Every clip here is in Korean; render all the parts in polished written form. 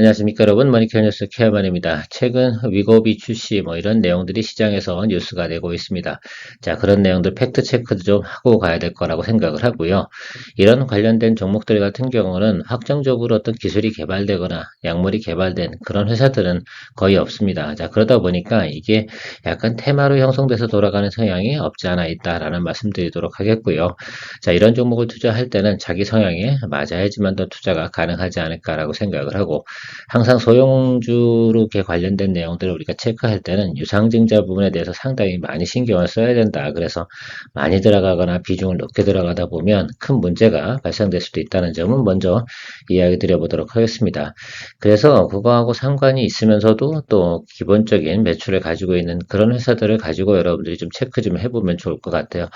안녕하십니까 여러분, 머니케어 뉴스 케어만입니다. 최근 위고비 출시 이런 내용들이 시장에서 뉴스가 되고 있습니다. 자, 그런 내용들 팩트 체크도 좀 하고 가야 될 거라고 생각을 하고요. 이런 관련된 종목들 같은 경우는 확정적으로 어떤 기술이 개발되거나 약물이 개발된 그런 회사들은 거의 없습니다. 자, 그러다 보니까 이게 약간 테마로 형성돼서 돌아가는 성향이 없지 않아 있다라는 말씀 드리도록 하겠고요. 자, 이런 종목을 투자할 때는 자기 성향에 맞아야지만 더 투자가 가능하지 않을까라고 생각을 하고, 항상 소형주로 이렇게 관련된 내용들을 우리가 체크할 때는 유상증자 부분에 대해서 상당히 많이 신경을 써야 된다. 그래서 많이 들어가거나 비중을 높게 들어가다 보면 큰 문제가 발생될 수도 있다는 점은 먼저 이야기 드려보도록 하겠습니다. 그래서 그거하고 상관이 있으면서도 또 기본적인 매출을 가지고 있는 그런 회사들을 가지고 여러분들이 좀 체크 좀 해보면 좋을 것 같아요.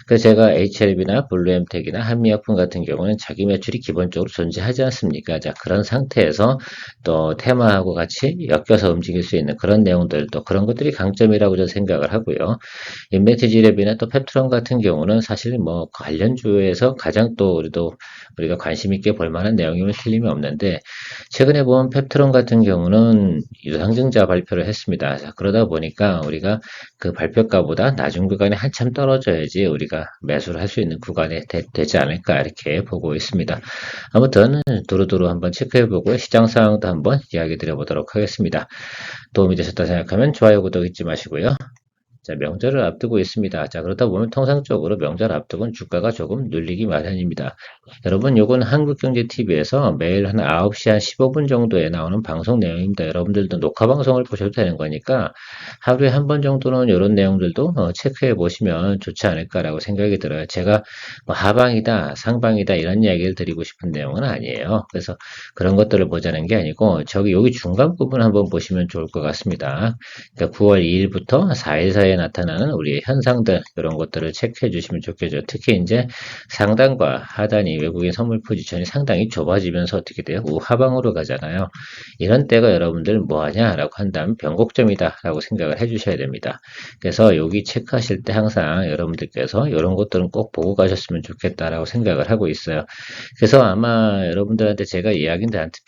그래서 제가 HLB나 블루엠텍이나 한미약품 같은 경우는 자기 매출이 기본적으로 존재하지 않습니까? 자, 그런 상태에서 또 테마하고 같이 엮여서 움직일 수 있는 그런 내용들, 또 그런 것들이 강점이라고 저는 생각을 하고요. 인벤티지랩이나 또 펩트론 같은 경우는 사실 관련주에서 가장 또 우리가 관심 있게 볼 만한 내용임은 틀림이 없는데, 최근에 본 펩트론 같은 경우는 유상증자 발표를 했습니다. 자, 그러다 보니까 우리가 그 발표가보다 낮은 구간에 한참 떨어져야지 우리가 매수를 할 수 있는 구간에 되지 않을까 이렇게 보고 있습니다. 아무튼 두루두루 한번 체크해보고 시장 상황도 한번 이야기 드려보도록 하겠습니다. 도움이 되셨다 생각하면 좋아요, 구독 잊지 마시고요. 자, 명절을 앞두고 있습니다. 자, 그러다 보면 통상적으로 명절 앞두고는 주가가 조금 눌리기 마련입니다. 여러분, 요건 한국경제TV에서 매일 한 9시 한 15분 정도에 나오는 방송 내용입니다. 여러분들도 녹화 방송을 보셔도 되는 거니까 하루에 한 번 정도는 이런 내용들도 체크해 보시면 좋지 않을까라고 생각이 들어요. 제가 하방이다, 상방이다 이런 이야기를 드리고 싶은 내용은 아니에요. 그래서 그런 것들을 보자는 게 아니고 여기 중간 부분 한번 보시면 좋을 것 같습니다. 그러니까 9월 2일부터 4일 사이에 나타나는 우리의 현상들 이런 것들을 체크해 주시면 좋겠죠. 특히 이제 상단과 하단이 외국인 선물 포지션이 상당히 좁아지면서 어떻게 돼요? 우하방으로 가잖아요. 이런 때가 여러분들 뭐 하냐라고 한다면 변곡점이다라고 생각을 해 주셔야 됩니다. 그래서 여기 체크하실 때 항상 여러분들께서 이런 것들은 꼭 보고 가셨으면 좋겠다라고 생각을 하고 있어요. 그래서 아마 여러분들한테 제가 이야기들한테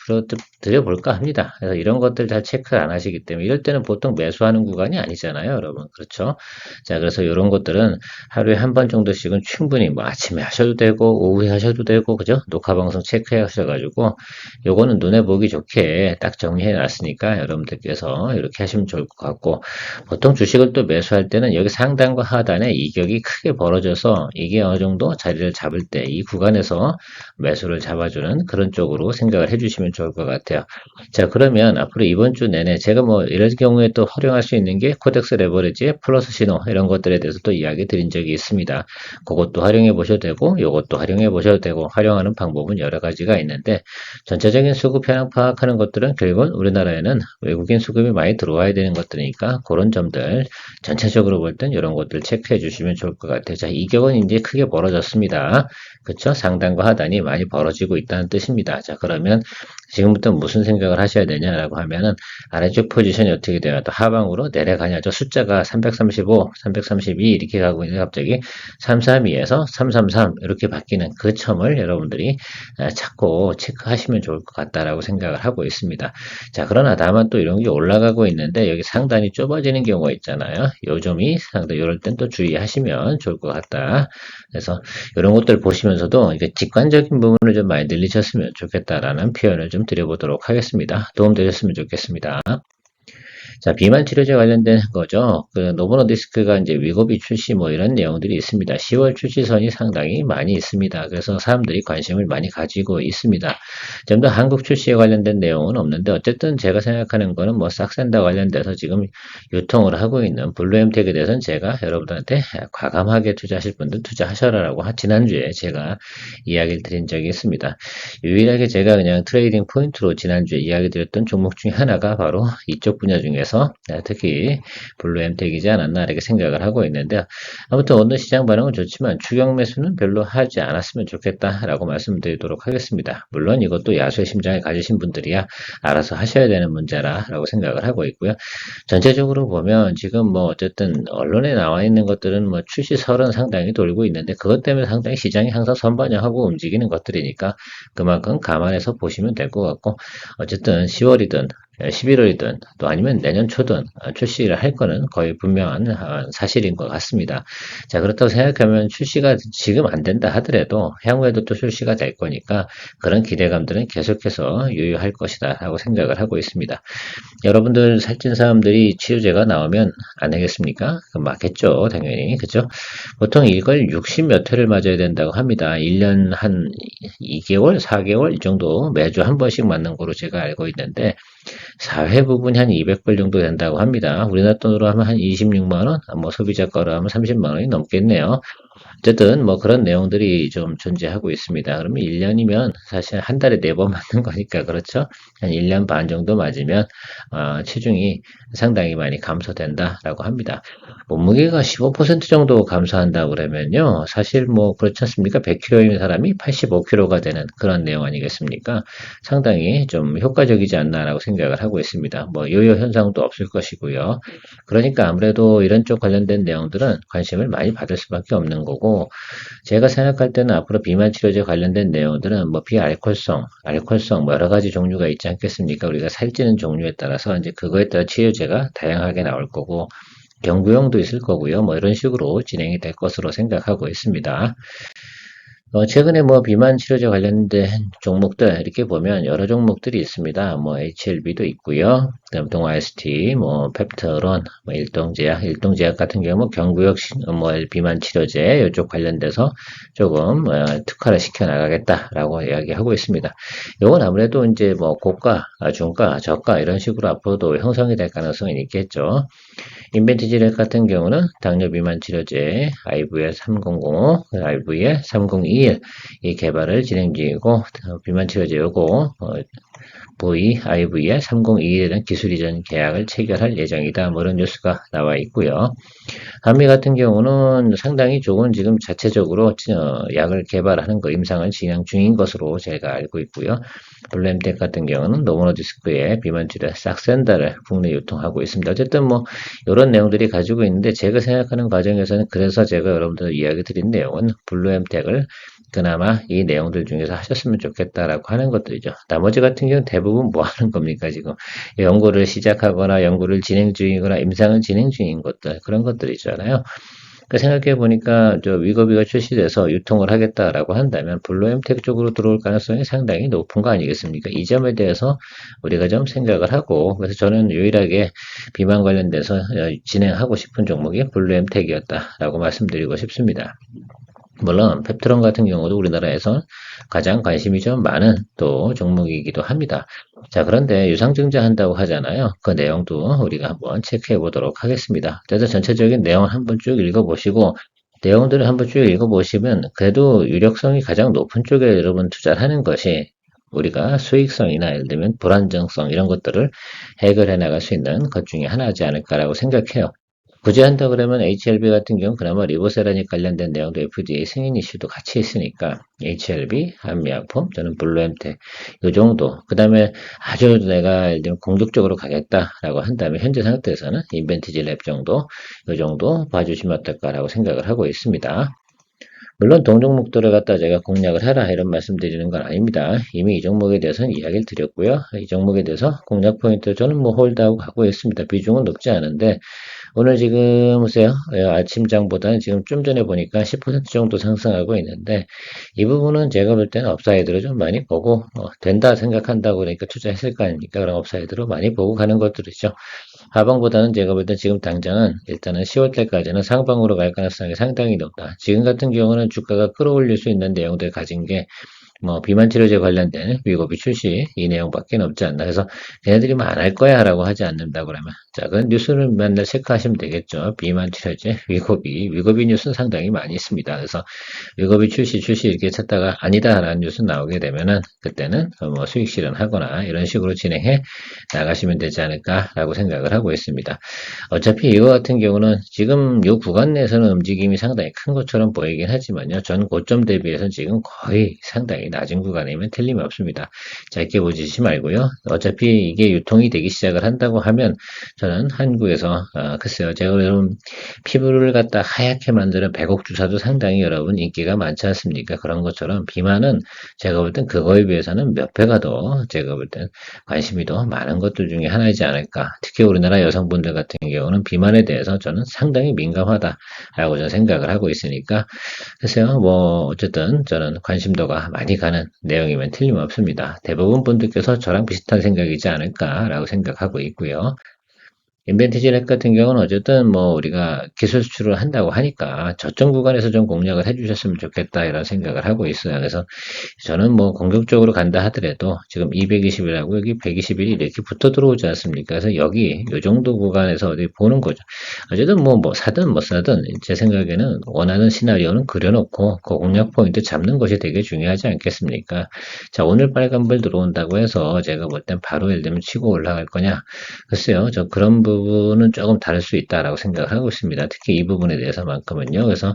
드려볼까 합니다. 그래서 이런 것들 잘 체크 안 하시기 때문에 이럴 때는 보통 매수하는 구간이 아니잖아요, 여러분. 그렇죠? 자, 그래서 이런 것들은 하루에 한 번 정도씩은 충분히 아침에 하셔도 되고 오후에 하셔도 되고 그죠? 녹화 방송 체크해 하셔가지고 요거는 눈에 보기 좋게 딱 정리해 놨으니까 여러분들께서 이렇게 하시면 좋을 것 같고, 보통 주식을 또 매수할 때는 여기 상단과 하단에 이격이 크게 벌어져서 이게 어느 정도 자리를 잡을 때 이 구간에서 매수를 잡아주는 그런 쪽으로 생각을 해주시면 좋을 것 같아요. 자, 그러면 앞으로 이번 주 내내 제가 이런 경우에 또 활용할 수 있는 게 코덱스 레버리지 플러스 신호 이런 것들에 대해서 또 이야기 드린 적이 있습니다. 그것도 활용해 보셔도 되고 이것도 활용해 보셔도 되고 활용하는 방법은 여러 가지가 있는데, 전체적인 수급 현황 파악하는 것들은 결국은 우리나라에는 외국인 수급이 많이 들어와야 되는 것들이니까 그런 점들 전체적으로 볼 땐 이런 것들 체크해 주시면 좋을 것 같아요. 자, 이격은 이제 크게 벌어졌습니다. 그쵸? 상단과 하단이 많이 벌어지고 있다는 뜻입니다. 자, 그러면 지금부터 무슨 생각을 하셔야 되냐라고 하면은 아래쪽 포지션이 어떻게 돼요? 또 하방으로 내려가냐죠. 숫자가 335, 332 이렇게 가고 있는데 갑자기 332에서 333 이렇게 바뀌는 그 첨을 여러분들이 찾고 체크하시면 좋을 것 같다라고 생각을 하고 있습니다. 자, 그러나 다만 또 이런 게 올라가고 있는데 여기 상단이 좁아지는 경우가 있잖아요. 요 점이 상당히 이럴 땐 또 주의하시면 좋을 것 같다. 그래서 이런 것들 보시면서도 이게 직관적인 부분을 좀 많이 늘리셨으면 좋겠다라는 표현을 좀 드려보도록 하겠습니다. 도움되셨으면 좋겠습니다. 자, 비만 치료제 관련된 거죠. 그 노보노디스크가 이제 위고비 출시 이런 내용들이 있습니다. 10월 출시선이 상당히 많이 있습니다. 그래서 사람들이 관심을 많이 가지고 있습니다. 좀 더 한국 출시에 관련된 내용은 없는데 어쨌든 제가 생각하는 거는 싹센다 관련돼서 지금 유통을 하고 있는 블루엠텍에 대해서는 제가 여러분들한테 과감하게 투자하실 분들 투자하셔라라고 지난주에 제가 이야기를 드린 적이 있습니다. 유일하게 제가 그냥 트레이딩 포인트로 지난주에 이야기 드렸던 종목 중에 하나가 바로 이쪽 분야 중에서 따라서 특히 블루엠텍이지 않았나 이렇게 생각을 하고 있는데요. 아무튼 오늘 시장 반응은 좋지만 추격 매수는 별로 하지 않았으면 좋겠다라고 말씀드리도록 하겠습니다. 물론 이것도 야수의 심장을 가지신 분들이야 알아서 하셔야 되는 문제라고 생각을 하고 있고요. 전체적으로 보면 지금 뭐 어쨌든 언론에 나와 있는 것들은 뭐 출시설은 상당히 돌고 있는데 그것 때문에 상당히 시장이 항상 선반영하고 움직이는 것들이니까 그만큼 감안해서 보시면 될 것 같고 어쨌든 10월이든 11월이든 또 아니면 내년 초든 출시를 할 거는 거의 분명한 사실인 것 같습니다. 자, 그렇다고 생각하면 출시가 지금 안 된다 하더라도 향후에도 또 출시가 될 거니까 그런 기대감들은 계속해서 유효할 것이다 라고 생각을 하고 있습니다. 여러분들 살찐 사람들이 치료제가 나오면 안 하겠습니까? 그럼 맞겠죠, 당연히. 그죠? 보통 이걸 60 몇 회를 맞아야 된다고 합니다. 1년 한 2개월, 4개월 이 정도 매주 한 번씩 맞는 거로 제가 알고 있는데 4회 부분이 한 200불 정도 된다고 합니다. 우리나라 돈으로 하면 한 26만 원, 뭐 소비자가로 하면 30만 원이 넘겠네요. 어쨌든 뭐 그런 내용들이 좀 존재하고 있습니다. 그러면 1년이면 사실 한 달에 4번 맞는 거니까 그렇죠? 한 1년 반 정도 맞으면 체중이 상당히 많이 감소된다라고 합니다. 몸무게가 15% 정도 감소한다고 그러면요. 사실 뭐 그렇지 않습니까? 100kg인 사람이 85kg가 되는 그런 내용 아니겠습니까? 상당히 좀 효과적이지 않나라고 생각을 하고 있습니다. 뭐 요요 현상도 없을 것이고요. 그러니까 아무래도 이런 쪽 관련된 내용들은 관심을 많이 받을 수밖에 없는 거고 제가 생각할 때는 앞으로 비만 치료제 관련된 내용들은 뭐 비알코올성, 뭐 여러 가지 종류가 있지 않겠습니까? 우리가 살찌는 종류에 따라서 이제 그거에 따라 치료제가 다양하게 나올 거고 경구용도 있을 거고요. 뭐 이런 식으로 진행이 될 것으로 생각하고 있습니다. 최근에 뭐 비만 치료제 관련된 종목들 이렇게 보면 여러 종목들이 있습니다. 뭐 HLB도 있고요. 그다음 동아ST, 뭐 펩타론, 뭐 일동제약 같은 경우 경구역 뭐 비만 치료제 이쪽 관련돼서 조금 특화를 시켜 나가겠다라고 이야기하고 있습니다. 이건 아무래도 이제 뭐 고가, 중가, 저가 이런 식으로 앞으로도 형성이 될 가능성이 있겠죠. 인벤티지렉 같은 경우는 당뇨 비만 치료제 IVL 3005, IVL 3021 이 개발을 진행 중이고 비만 치료제 요거 IVL 3021이라는 기술 이전 계약을 체결할 예정이다. 뭐 이런 뉴스가 나와 있고요. 한미 같은 경우는 상당히 좋은 지금 자체적으로 약을 개발하는 거 임상을 진행 중인 것으로 제가 알고 있고요. 블루엠텍 같은 경우는 노모노디스크의 비만 치료 싹센다를 국내 유통하고 있습니다. 어쨌든 뭐 이런 내용들이 가지고 있는데 제가 생각하는 과정에서는 그래서 제가 여러분들 이야기 드린 내용은 블루엠텍을 그나마 이 내용들 중에서 하셨으면 좋겠다라고 하는 것들이죠. 나머지 같은 경우는 대부분 뭐 하는 겁니까, 지금? 연구를 시작하거나 연구를 진행 중이거나 임상을 진행 중인 것들, 그런 것들이잖아요. 그 생각해 보니까 저 위거비가 출시돼서 유통을 하겠다라고 한다면 블루엠텍 쪽으로 들어올 가능성이 상당히 높은 거 아니겠습니까? 이 점에 대해서 우리가 좀 생각을 하고 그래서 저는 유일하게 비만 관련돼서 진행하고 싶은 종목이 블루엠텍이었다라고 말씀드리고 싶습니다. 물론 펩트론 같은 경우도 우리나라에서 가장 관심이 좀 많은 또 종목이기도 합니다. 자, 그런데 유상증자 한다고 하잖아요. 그 내용도 우리가 한번 체크해 보도록 하겠습니다. 그래서 전체적인 내용을 한번 쭉 읽어보시고 내용들을 한번 쭉 읽어보시면 그래도 유력성이 가장 높은 쪽에 여러분 투자를 하는 것이 우리가 수익성이나 예를 들면 불안정성 이런 것들을 해결해 나갈 수 있는 것 중에 하나지 않을까라고 생각해요. 굳이 한다 그러면 HLB 같은 경우는 그나마 리보세라닉 관련된 내용도 FDA 승인 이슈도 같이 있으니까 HLB, 한미약품, 저는 블루엠텍 이 정도. 그 다음에 아주 내가 공격적으로 가겠다라고 한다면 현재 상태에서는 인벤티지 랩 정도 이 정도 봐주시면 어떨까라고 생각을 하고 있습니다. 물론 동종목들을 갖다 제가 공략을 해라 이런 말씀 드리는 건 아닙니다. 이미 이 종목에 대해서는 이야기를 드렸고요. 이 종목에 대해서 공략 포인트 저는 뭐 홀드하고 가고 있습니다. 비중은 높지 않은데 오늘 지금 보세요. 아침장보다는 지금 좀 전에 보니까 10% 정도 상승하고 있는데 이 부분은 제가 볼 때는 업사이드로 좀 많이 보고 된다 생각한다고 그러니까 투자했을 거 아닙니까? 그럼 업사이드로 많이 보고 가는 것들이죠. 하방보다는 제가 볼 때 지금 당장은 일단은 10월 달까지는 상방으로 갈 가능성이 상당히 높다. 지금 같은 경우는 주가가 끌어올릴 수 있는 내용들 가진 게 뭐 비만 치료제 관련된 위고비 출시 이 내용밖에 없지 않나. 그래서 걔네들이 뭐 안 할 거야라고 하지 않는다 그러면 자, 그 뉴스를 맨날 체크하시면 되겠죠. 비만 치료제 위고비 뉴스는 상당히 많이 있습니다. 그래서 위고비 출시 이렇게 찾다가 아니다라는 뉴스 나오게 되면은 그때는 뭐 수익 실현하거나 이런 식으로 진행해 나가시면 되지 않을까라고 생각을 하고 있습니다. 어차피 이거 같은 경우는 지금 이 구간 내에서는 움직임이 상당히 큰 것처럼 보이긴 하지만요. 전 고점 대비해서 지금 거의 상당히 낮은 구간이면 틀림이 없습니다. 짧게 보시지 말고요. 어차피 이게 유통이 되기 시작을 한다고 하면 저는 한국에서 글쎄요. 제가 여러분 피부를 갖다 하얗게 만드는 백옥 주사도 상당히 여러분 인기가 많지 않습니까? 그런 것처럼 비만은 제가 볼 땐 그거에 비해서는 몇 배가 더 제가 볼 땐 관심이 더 많은 것들 중에 하나이지 않을까. 특히 우리나라 여성분들 같은 경우는 비만에 대해서 저는 상당히 민감하다라고 저는 생각을 하고 있으니까 글쎄요. 뭐 어쨌든 저는 관심도가 많이 가는 내용이면 틀림없습니다. 대부분 분들께서 저랑 비슷한 생각이지 않을까라고 생각하고 있고요. 인벤티지랩 같은 경우는 어쨌든 뭐 우리가 기술 수출을 한다고 하니까 저점 구간에서 좀 공략을 해주셨으면 좋겠다 이런 생각을 하고 있어요. 그래서 저는 뭐 공격적으로 간다 하더라도 지금 220이라고 여기 121이 이렇게 붙어 들어오지 않습니까? 그래서 여기 요 정도 구간에서 어디 보는 거죠. 어쨌든 뭐 사든 못 사든 제 생각에는 원하는 시나리오는 그려놓고 그 공략 포인트 잡는 것이 되게 중요하지 않겠습니까? 자, 오늘 빨간불 들어온다고 해서 제가 볼 땐 바로 예를 들면 치고 올라갈 거냐? 글쎄요, 저 그런 부분은 조금 다를 수 있다라고 생각을 하고 있습니다. 특히 이 부분에 대해서만큼은요. 그래서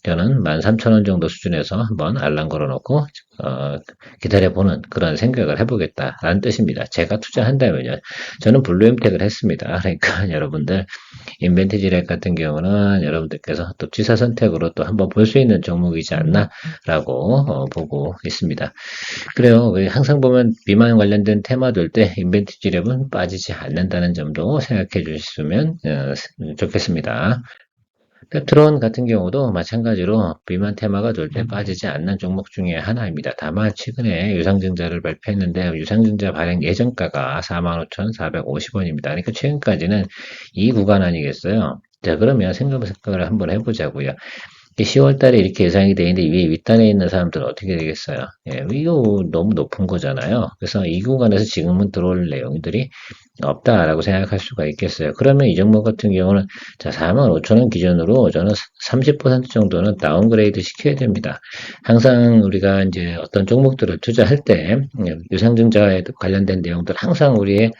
저는 13,000원 정도 수준에서 한번 알람 걸어놓고 기다려보는 그런 생각을 해보겠다라는 뜻입니다. 제가 투자한다면요. 저는 블루 엠텍을 했습니다. 그러니까 여러분들 인벤티지랩 같은 경우는 여러분들께서 또 취사 선택으로 또 한번 볼 수 있는 종목이지 않나라고 보고 있습니다. 그래요. 항상 보면 비만 관련된 테마들 때 인벤티지랩은 빠지지 않는다는 점도 생각해 주시면 좋겠습니다. 페트론 같은 경우도 마찬가지로 비만 테마가 돌 때 빠지지 않는 종목 중에 하나입니다. 다만 최근에 유상증자를 발표했는데 유상증자 발행 예정가가 45,450원입니다. 그러니까 최근까지는 이 구간 아니겠어요? 자, 그러면 생각을 한번 해보자고요. 10월 달에 이렇게 예상이 되어 있는데 위 윗단에 있는 사람들은 어떻게 되겠어요? 예, 이거 너무 높은 거잖아요. 그래서 이 구간에서 지금은 들어올 내용들이 없다라고 생각할 수가 있겠어요. 그러면 이 종목 같은 경우는 자 45,000원 기준으로 저는 30% 정도는 다운그레이드 시켜야 됩니다. 항상 우리가 이제 어떤 종목들을 투자할 때 유상증자에 관련된 내용들 항상 우리의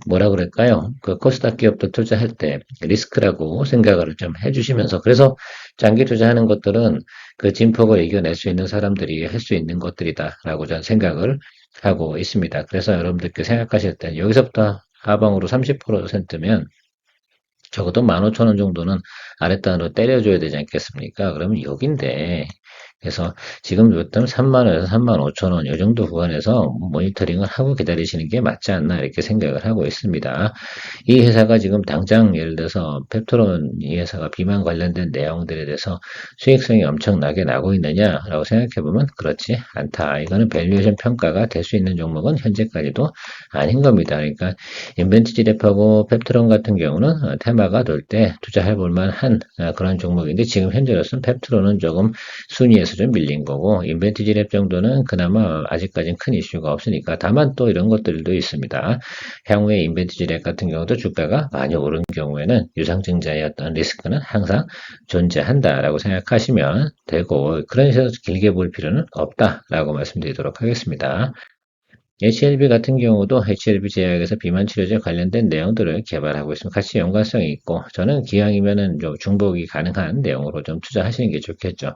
뭐라 그럴까요? 그 코스닥 기업도 투자할 때 리스크라고 생각을 좀 해주시면서 그래서 장기 투자하는 것들은 그 진폭을 이겨낼 수 있는 사람들이 할 수 있는 것들이다라고 저는 생각을 하고 있습니다. 그래서 여러분들께 생각하실 때 여기서부터 하방으로 30%면 적어도 15,000원 정도는 아랫단으로 때려줘야 되지 않겠습니까? 그러면 여긴데 그래서 지금 요점 3만원에서 35,000원 이 정도 구간에서 모니터링을 하고 기다리시는 게 맞지 않나 이렇게 생각을 하고 있습니다. 이 회사가 지금 당장 예를 들어서 펩토론 이 회사가 비만 관련된 내용들에 대해서 수익성이 엄청나게 나고 있느냐라고 생각해보면 그렇지 않다. 이거는 밸류에이션 평가가 될 수 있는 종목은 현재까지도 아닌 겁니다. 그러니까 인벤티지랩하고 펩트론 같은 경우는 테마가 돌 때 투자해 볼 만한 그런 종목인데 지금 현재로서는 펩트론은 조금 순위에서 좀 밀린 거고 인벤티지랩 정도는 그나마 아직까지는 큰 이슈가 없으니까 다만 또 이런 것들도 있습니다. 향후에 인벤티지랩 같은 경우도 주가가 많이 오른 경우에는 유상증자의 어떤 리스크는 항상 존재한다라고 생각하시면 되고 그런 식으로 길게 볼 필요는 없다라고 말씀드리도록 하겠습니다. HLB 같은 경우도 HLB 제약에서 비만 치료제 관련된 내용들을 개발하고 있으면 같이 연관성이 있고 저는 기왕이면은 좀 중복이 가능한 내용으로 좀 투자하시는 게 좋겠죠.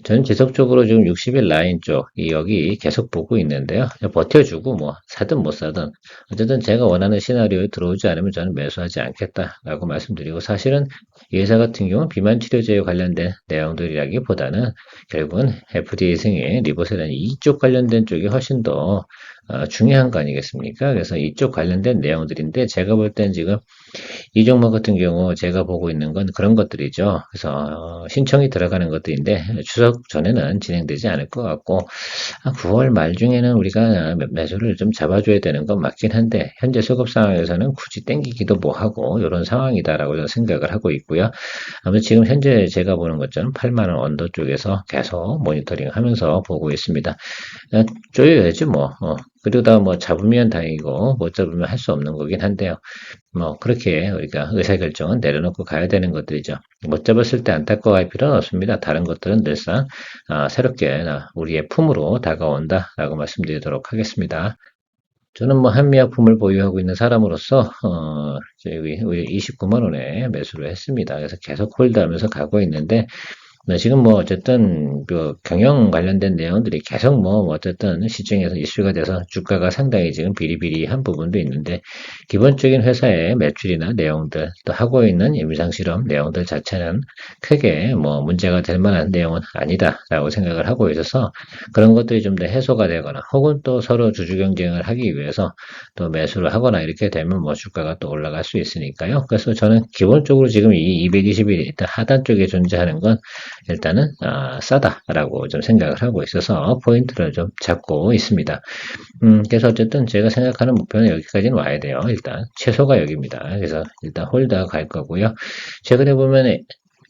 저는 지속적으로 지금 60일 라인 쪽, 여기 계속 보고 있는데요. 버텨주고 뭐 사든 못 사든 어쨌든 제가 원하는 시나리오에 들어오지 않으면 저는 매수하지 않겠다라고 말씀드리고 사실은 이 회사 같은 경우는 비만 치료제에 관련된 내용들이라기보다는 결국은 FDA 승인, 리보세란 이쪽 관련된 쪽이 훨씬 더 중요한 거 아니겠습니까? 그래서 이쪽 관련된 내용들인데 제가 볼 땐 지금 이 종목 같은 경우 제가 보고 있는 건 그런 것들이죠. 그래서 신청이 들어가는 것들인데 추석 전에는 진행되지 않을 것 같고 9월 말 중에는 우리가 매수를 좀 잡아줘야 되는 건 맞긴 한데 현재 수급 상황에서는 굳이 땡기기도 뭐하고 이런 상황이다라고 저는 생각을 하고 있고요. 아무튼 지금 현재 제가 보는 것처럼 8만 원 언더 쪽에서 계속 모니터링 하면서 보고 있습니다. 조여야지 뭐. 그러다 뭐 잡으면 다행이고 못 잡으면 할 수 없는 거긴 한데요. 뭐 그렇게 우리가 의사결정은 내려놓고 가야 되는 것들이죠. 못 잡았을 때 안타까워할 필요는 없습니다. 다른 것들은 늘상 새롭게 우리의 품으로 다가온다라고 말씀드리도록 하겠습니다. 저는 뭐 한미약품을 보유하고 있는 사람으로서 저희 29만 원에 매수를 했습니다. 그래서 계속 홀드하면서 가고 있는데 네, 지금 뭐 어쨌든 그 경영 관련된 내용들이 계속 뭐 어쨌든 시중에서 이슈가 돼서 주가가 상당히 지금 비리비리한 부분도 있는데 기본적인 회사의 매출이나 내용들 또 하고 있는 임상 실험 내용들 자체는 크게 뭐 문제가 될 만한 내용은 아니다라고 생각을 하고 있어서 그런 것들이 좀 더 해소가 되거나 혹은 또 서로 주주 경쟁을 하기 위해서 또 매수를 하거나 이렇게 되면 뭐 주가가 또 올라갈 수 있으니까요. 그래서 저는 기본적으로 지금 이 221 일단 하단 쪽에 존재하는 건 일단은 싸다라고 좀 생각을 하고 있어서 포인트를 좀 잡고 있습니다. 그래서 어쨌든 제가 생각하는 목표는 여기까지는 와야 돼요. 일단 최소가 여기입니다. 그래서 일단 홀드하고 갈 거고요. 최근에 보면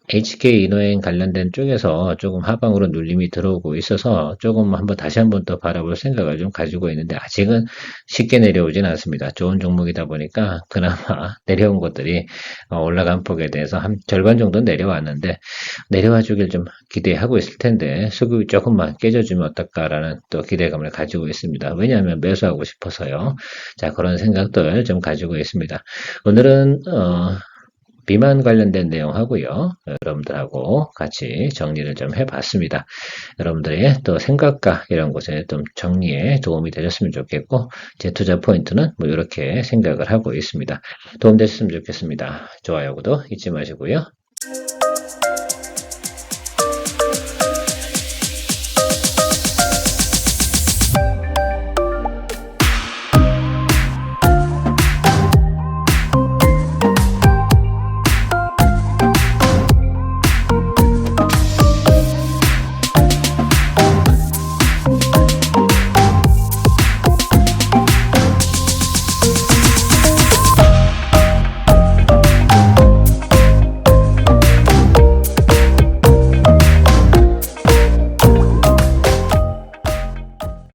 HK 인후행 관련된 쪽에서 조금 하방으로 눌림이 들어오고 있어서 조금 다시 한번 더 바라볼 생각을 좀 가지고 있는데 아직은 쉽게 내려오진 않습니다. 좋은 종목이다 보니까 그나마 내려온 것들이 올라간 폭에 대해서 한 절반 정도 내려왔는데 내려와 주길 좀 기대하고 있을 텐데 수급이 조금만 깨져주면 어떨까라는 또 기대감을 가지고 있습니다. 왜냐하면 매수하고 싶어서요. 자, 그런 생각들 좀 가지고 있습니다. 오늘은 비만 관련된 내용하고요. 여러분들하고 같이 정리를 좀 해봤습니다. 여러분들의 또 생각과 이런 것에 좀 정리에 도움이 되셨으면 좋겠고 제 투자 포인트는 뭐 이렇게 생각을 하고 있습니다. 도움 되셨으면 좋겠습니다. 좋아요, 구독 잊지 마시고요.